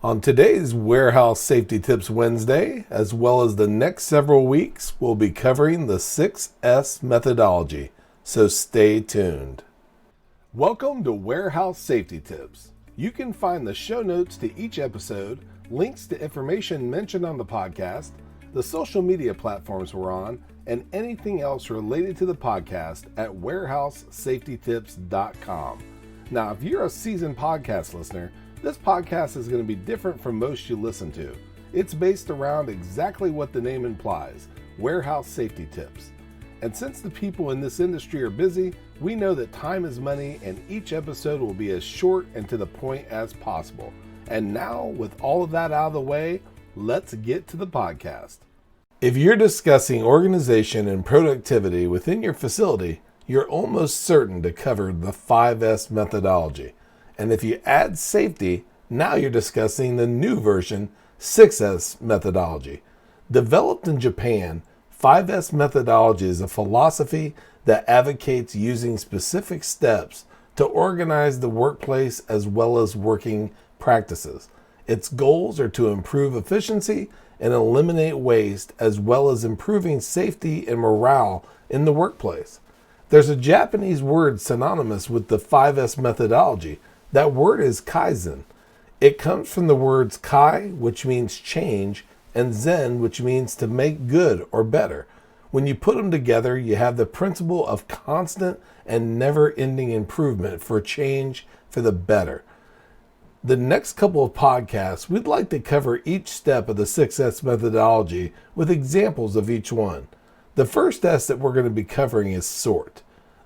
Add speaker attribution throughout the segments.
Speaker 1: On today's Warehouse Safety Tips Wednesday, as well as the next several weeks, we'll be covering the 6S methodology, so stay tuned. Welcome to Warehouse Safety Tips. You can find the show notes to each episode, links to information mentioned on the podcast, the social media platforms we're on, and anything else related to the podcast at warehousesafetytips.com. Now, if you're a seasoned podcast listener, this podcast is going to be different from most you listen to. It's based around exactly what the name implies, warehouse safety tips. And since the people in this industry are busy, we know that time is money and each episode will be as short and to the point as possible. And now, with all of that out of the way, let's get to the podcast. If you're discussing organization and productivity within your facility, you're almost certain to cover the 5S methodology. And if you add safety, now you're discussing the new version, 6S methodology. Developed in Japan, 5S methodology is a philosophy that advocates using specific steps to organize the workplace as well as working practices. Its goals are to improve efficiency and eliminate waste, as well as improving safety and morale in the workplace. There's a Japanese word synonymous with the 5S methodology. That word is kaizen. It comes from the words kai, which means change, and zen, which means to make good or better. When you put them together, you have the principle of constant and never-ending improvement for change for the better. The next couple of podcasts, we'd like to cover each step of the 6S methodology with examples of each one. The first S that we're going to be covering is sort.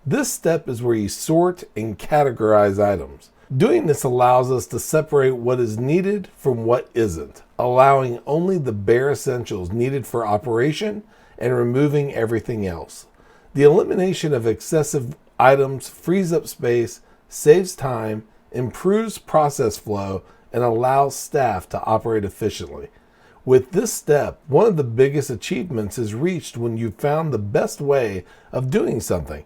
Speaker 1: This step is where you sort and categorize items. Doing this allows us to separate what is needed from what isn't, allowing only the bare essentials needed for operation and removing everything else. The elimination of excessive items frees up space, saves time, improves process flow, and allows staff to operate efficiently. With this step, one of the biggest achievements is reached when you've found the best way of doing something.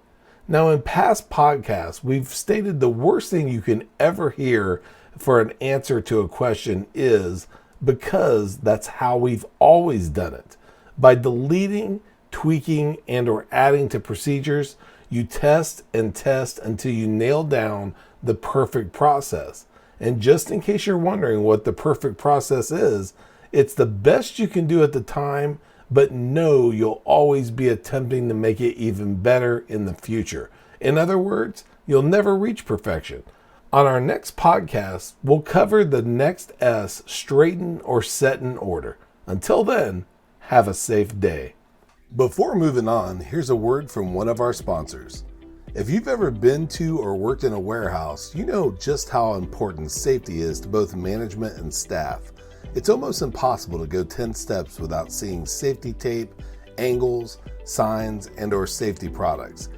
Speaker 1: Now, in past podcasts, we've stated the worst thing you can ever hear for an answer to a question is because that's how we've always done it. By deleting, tweaking, and or adding to procedures, you test and test until you nail down the perfect process. And just in case you're wondering what the perfect process is, it's the best you can do at the time, but know you'll always be attempting to make it even better in the future. In other words, you'll never reach perfection. On our next podcast, we'll cover the next S, straighten or set in order. Until then, have a safe day. Before moving on, here's a word from one of our sponsors. If you've ever been to or worked in a warehouse, you know just how important safety is to both management and staff. It's almost impossible to go 10 steps without seeing safety tape, angles, signs, and or safety products.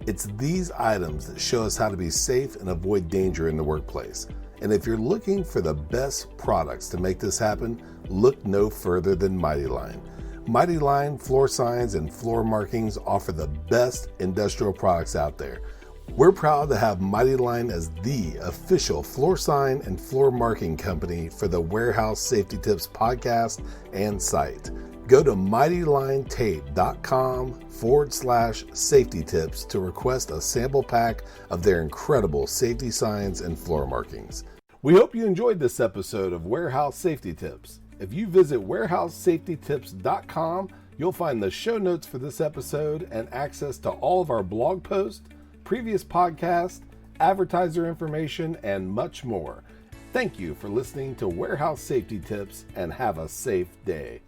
Speaker 1: It's these items that show us how to be safe and avoid danger in the workplace. And if you're looking for the best products to make this happen, look no further than Mighty Line. Mighty Line floor signs and floor markings offer the best industrial products out there. We're proud to have Mighty Line as the official floor sign and floor marking company for the Warehouse Safety Tips podcast and site. Go to mightylinetape.com/safety tips to request a sample pack of their incredible safety signs and floor markings. We hope you enjoyed this episode of Warehouse Safety Tips. If you visit warehousesafetytips.com, you'll find the show notes for this episode and access to all of our blog posts, previous podcasts, advertiser information, and much more. Thank you for listening to Warehouse Safety Tips and have a safe day.